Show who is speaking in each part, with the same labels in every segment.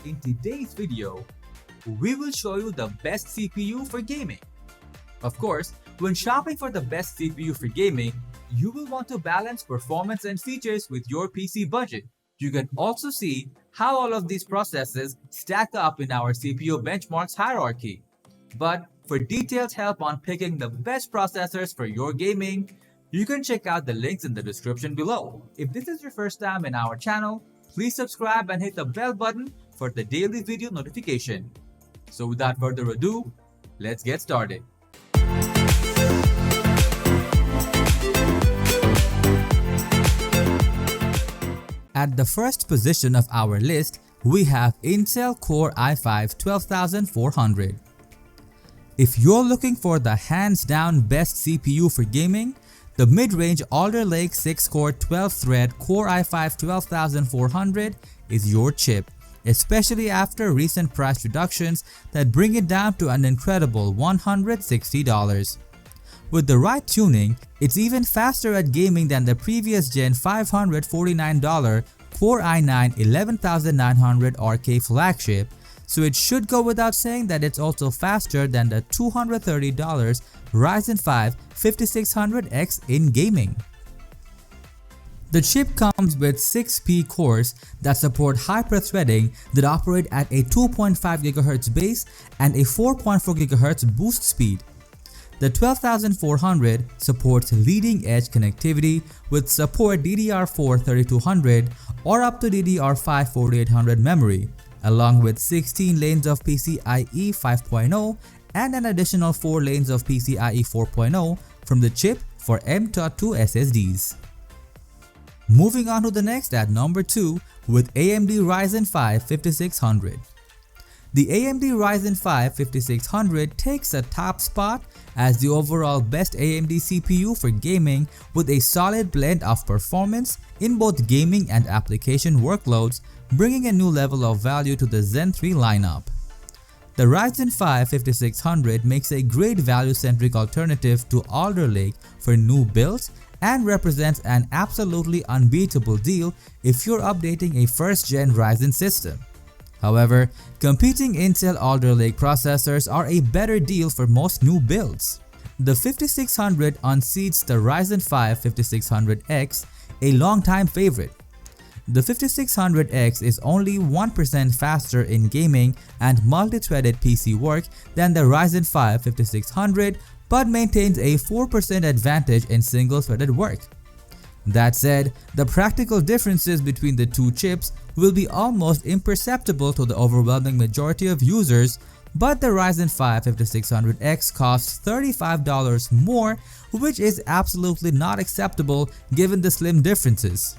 Speaker 1: in today's video, we will show you the best CPU for gaming. Of course, when shopping for the best CPU for gaming, you will want to balance performance and features with your PC budget. You can also see how all of these processes stack up in our CPU benchmarks hierarchy. But for detailed help on picking the best processors for your gaming, you can check out the links in the description below. If this is your first time in our channel, please subscribe and hit the bell button for the daily video notification. So without further ado, let's get started. At the first position of our list, we have Intel Core i5 12400. If you're looking for the hands-down best CPU for gaming, the mid-range Alder Lake 6-core 12-thread Core i5 12400 is your chip, especially after recent price reductions that bring it down to an incredible $160. With the right tuning, it's even faster at gaming than the previous gen $549 Core i9 11900 RK flagship, so it should go without saying that it's also faster than the $230 Ryzen 5 5600X in gaming. The chip comes with 6P cores that support hyper-threading that operate at a 2.5 GHz base and a 4.4 GHz boost speed. The 12400 supports leading-edge connectivity with support DDR4 3200 or up to DDR5 4800 memory, along with 16 lanes of PCIe 5.0 and an additional 4 lanes of PCIe 4.0 from the chip for M.2 SSDs. Moving on to the next at number 2 with AMD Ryzen 5 5600. The AMD Ryzen 5 5600 takes a top spot as the overall best AMD CPU for gaming with a solid blend of performance in both gaming and application workloads, bringing a new level of value to the Zen 3 lineup. The Ryzen 5 5600 makes a great value-centric alternative to Alder Lake for new builds and represents an absolutely unbeatable deal if you're updating a first-gen Ryzen system. However, competing Intel Alder Lake processors are a better deal for most new builds. The 5600 unseats the Ryzen 5 5600X, a longtime favorite. The 5600X is only 1% faster in gaming and multi-threaded PC work than the Ryzen 5 5600 but maintains a 4% advantage in single-threaded work. That said, the practical differences between the two chips will be almost imperceptible to the overwhelming majority of users, but the Ryzen 5 5600X costs $35 more, which is absolutely not acceptable given the slim differences.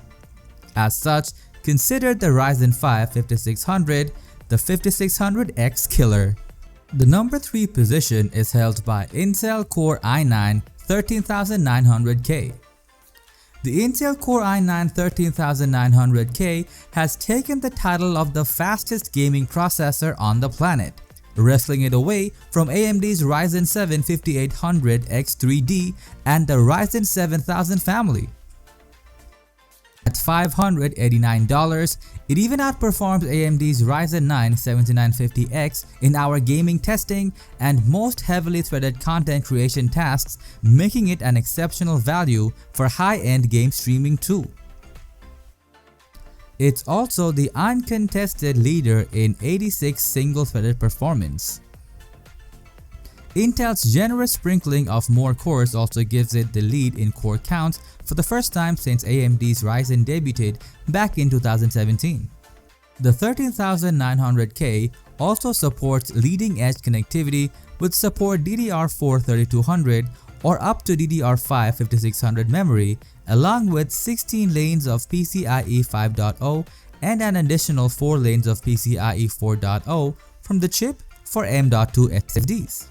Speaker 1: As such, consider the Ryzen 5 5600 the 5600X killer. The number 3 position is held by Intel Core i9 13900K. The Intel Core i9 13900K has taken the title of the fastest gaming processor on the planet, wresting it away from AMD's Ryzen 7 5800X3D and the Ryzen 7000 family. At $589, it even outperforms AMD's Ryzen 9 7950X in our gaming testing and most heavily threaded content creation tasks, making it an exceptional value for high-end game streaming too. It's also the uncontested leader in 86 single-threaded performance. Intel's generous sprinkling of more cores also gives it the lead in core counts for the first time since AMD's Ryzen debuted back in 2017. The 13900K also supports leading-edge connectivity with support DDR4 3200 or up to DDR5 5600 memory, along with 16 lanes of PCIe 5.0 and an additional 4 lanes of PCIe 4.0 from the chip for M.2 SSDs.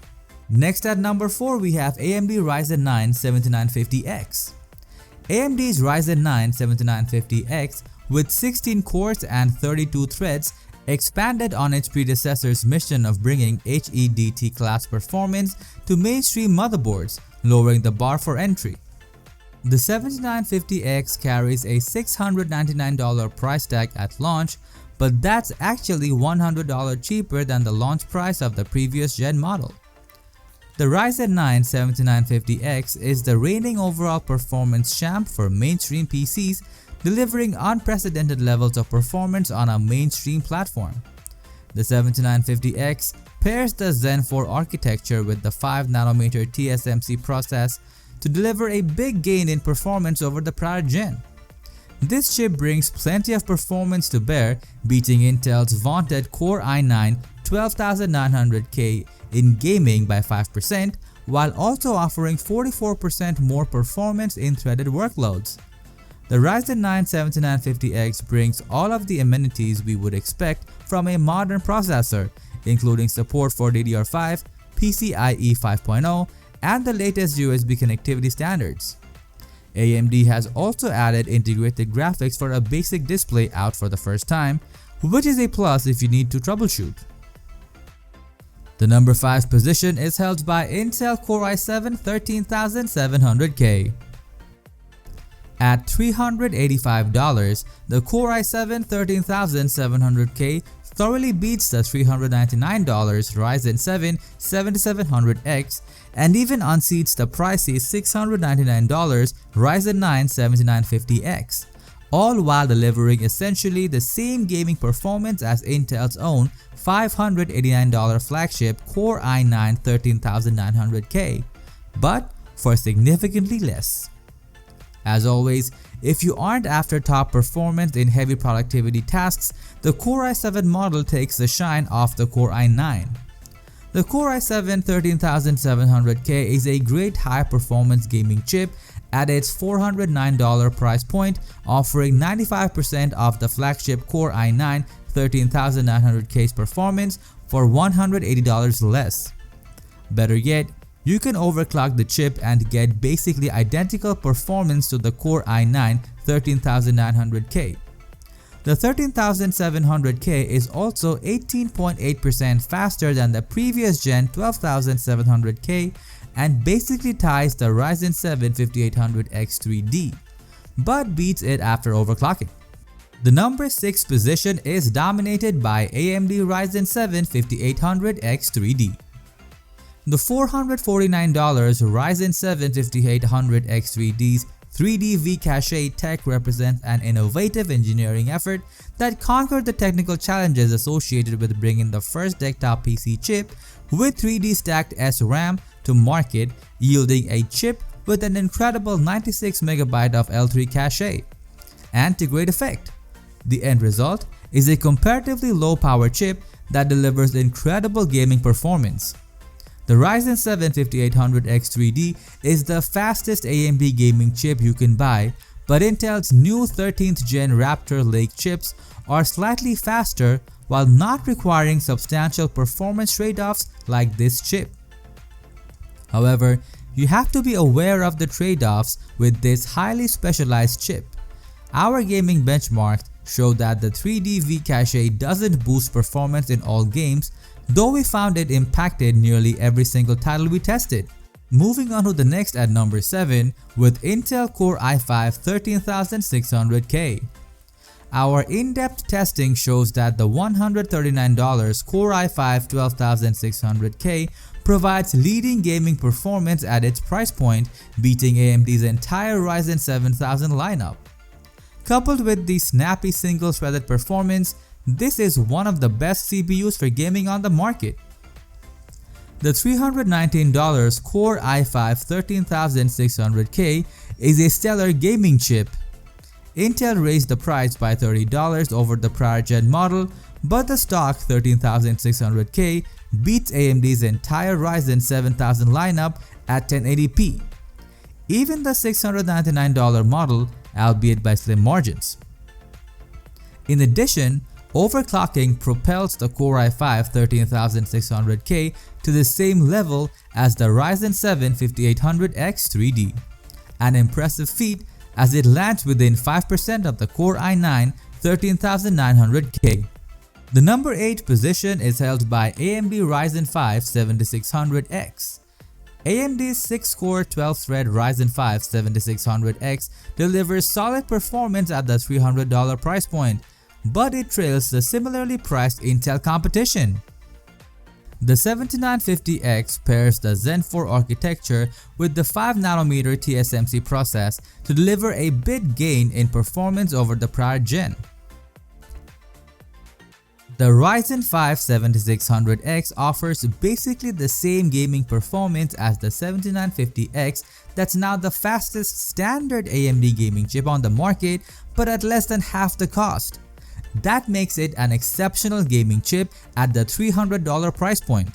Speaker 1: Next at number 4 we have AMD Ryzen 9 7950X. AMD's Ryzen 9 7950X with 16 cores and 32 threads expanded on its predecessor's mission of bringing HEDT class performance to mainstream motherboards, lowering the bar for entry. The 7950X carries a $699 price tag at launch, but that's actually $100 cheaper than the launch price of the previous gen model. The Ryzen 9 7950X is the reigning overall performance champ for mainstream PCs, delivering unprecedented levels of performance on a mainstream platform. The 7950X pairs the Zen 4 architecture with the 5nm TSMC process to deliver a big gain in performance over the prior gen. This chip brings plenty of performance to bear, beating Intel's vaunted Core i9 12900K in gaming by 5%, while also offering 44% more performance in threaded workloads. The Ryzen 9 7950X brings all of the amenities we would expect from a modern processor, including support for DDR5, PCIe 5.0, and the latest USB connectivity standards. AMD has also added integrated graphics for a basic display out for the first time, which is a plus if you need to troubleshoot. The number 5 position is held by Intel Core i7 13700K. At $385, the Core i7 13700K thoroughly beats the $399 Ryzen 7 7700X and even unseats the pricey $699 Ryzen 9 7950X, all while delivering essentially the same gaming performance as Intel's own $589 flagship Core i9 13900K, but for significantly less. As always, if you aren't after top performance in heavy productivity tasks, the Core i7 model takes the shine off the Core i9. The Core i7 13700K is a great high-performance gaming chip at its $409 price point, offering 95% of the flagship Core i9 13900K's performance for $180 less. Better yet, you can overclock the chip and get basically identical performance to the Core i9 13900K. The 13700K is also 18.8% faster than the previous gen 12700K and basically ties the Ryzen 7 5800X3D, but beats it after overclocking. The number 6 position is dominated by AMD Ryzen 7 5800X3D. The $449 Ryzen 7 5800X3D's 3D V-Cache tech represents an innovative engineering effort that conquered the technical challenges associated with bringing the first desktop PC chip with 3D stacked SRAM to market, yielding a chip with an incredible 96MB of L3 cache. And to great effect, the end result is a comparatively low power chip that delivers incredible gaming performance. The Ryzen 7 5800X3D is the fastest AMD gaming chip you can buy, but Intel's new 13th gen Raptor Lake chips are slightly faster while not requiring substantial performance trade-offs like this chip. However, you have to be aware of the trade-offs with this highly specialized chip. Our gaming benchmarks show that the 3D V-Cache doesn't boost performance in all games, though we found it impacted nearly every single title we tested. Moving on to the next at number 7 with Intel Core i5 13600K. Our in-depth testing shows that the $139 Core i5 12600K provides leading gaming performance at its price point, beating AMD's entire Ryzen 7000 lineup. Coupled with the snappy single-threaded performance, this is one of the best CPUs for gaming on the market. The $319 Core i5 13600K is a stellar gaming chip. Intel raised the price by $30 over the prior gen model, but the stock 13600K beats AMD's entire Ryzen 7000 lineup at 1080p. Even the $699 model, albeit by slim margins. In addition, overclocking propels the Core i5 13600K to the same level as the Ryzen 7 5800X3D, an impressive feat as it lands within 5% of the Core i9 13900K. The number 8 position is held by AMD Ryzen 5 7600X. AMD's 6-core 12-thread Ryzen 5 7600X delivers solid performance at the $300 price point, but it trails the similarly priced Intel competition. The 7950X pairs the Zen 4 architecture with the 5nm TSMC process to deliver a bit gain in performance over the prior gen. The Ryzen 5 7600X offers basically the same gaming performance as the 7950X that's now the fastest standard AMD gaming chip on the market, but at less than half the cost. That makes it an exceptional gaming chip at the $300 price point.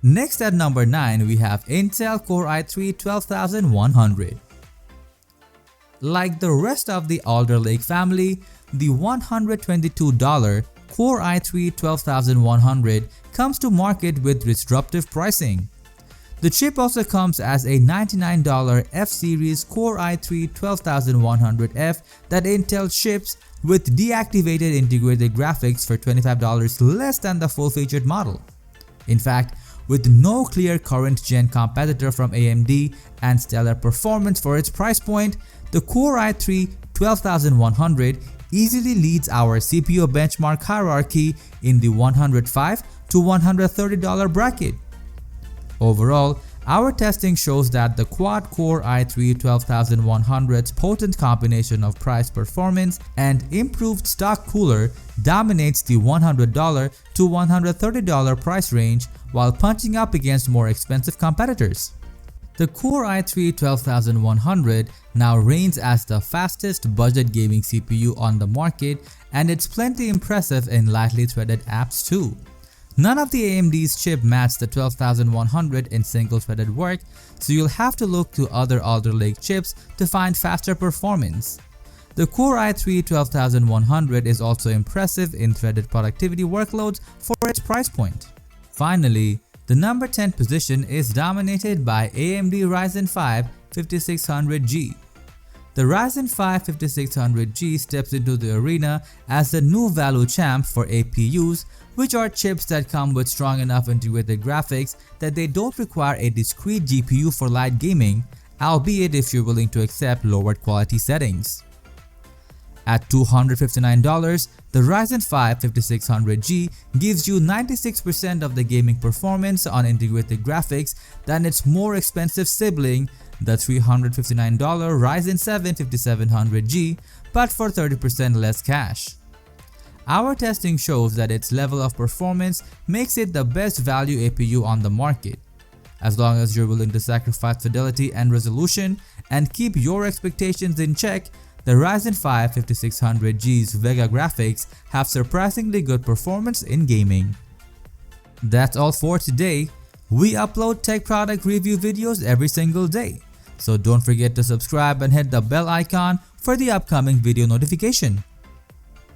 Speaker 1: Next at number 9 we have Intel Core i3 12100. Like the rest of the Alder Lake family, the $122 Core i3 12100 comes to market with disruptive pricing. The chip also comes as a $99 F-Series Core i3 12100F that Intel ships with deactivated integrated graphics for $25 less than the full-featured model. In fact, with no clear current gen competitor from AMD and stellar performance for its price point, the Core i3 12100 easily leads our CPU benchmark hierarchy in the $105 to $130 bracket. Overall, our testing shows that the quad-core i3 12100's potent combination of price performance and improved stock cooler dominates the $100 to $130 price range while punching up against more expensive competitors. The Core i3 12100 now reigns as the fastest budget gaming CPU on the market, and it's plenty impressive in lightly threaded apps too. None of the AMD's chip match the 12100 in single-threaded work, so you'll have to look to other Alder Lake chips to find faster performance. The Core i3 12100 is also impressive in threaded productivity workloads for its price point. Finally, the number 10 position is dominated by AMD Ryzen 5 5600G. The Ryzen 5 5600G steps into the arena as the new value champ for APUs, which are chips that come with strong enough integrated graphics that they don't require a discrete GPU for light gaming, albeit if you're willing to accept lowered quality settings. At $259, the Ryzen 5 5600G gives you 96% of the gaming performance on integrated graphics than its more expensive sibling, the $359 Ryzen 7 5700G, but for 30% less cash. Our testing shows that its level of performance makes it the best value APU on the market. As long as you're willing to sacrifice fidelity and resolution and keep your expectations in check, the Ryzen 5 5600G's Vega graphics have surprisingly good performance in gaming. That's all for today. We upload tech product review videos every single day, so don't forget to subscribe and hit the bell icon for the upcoming video notification.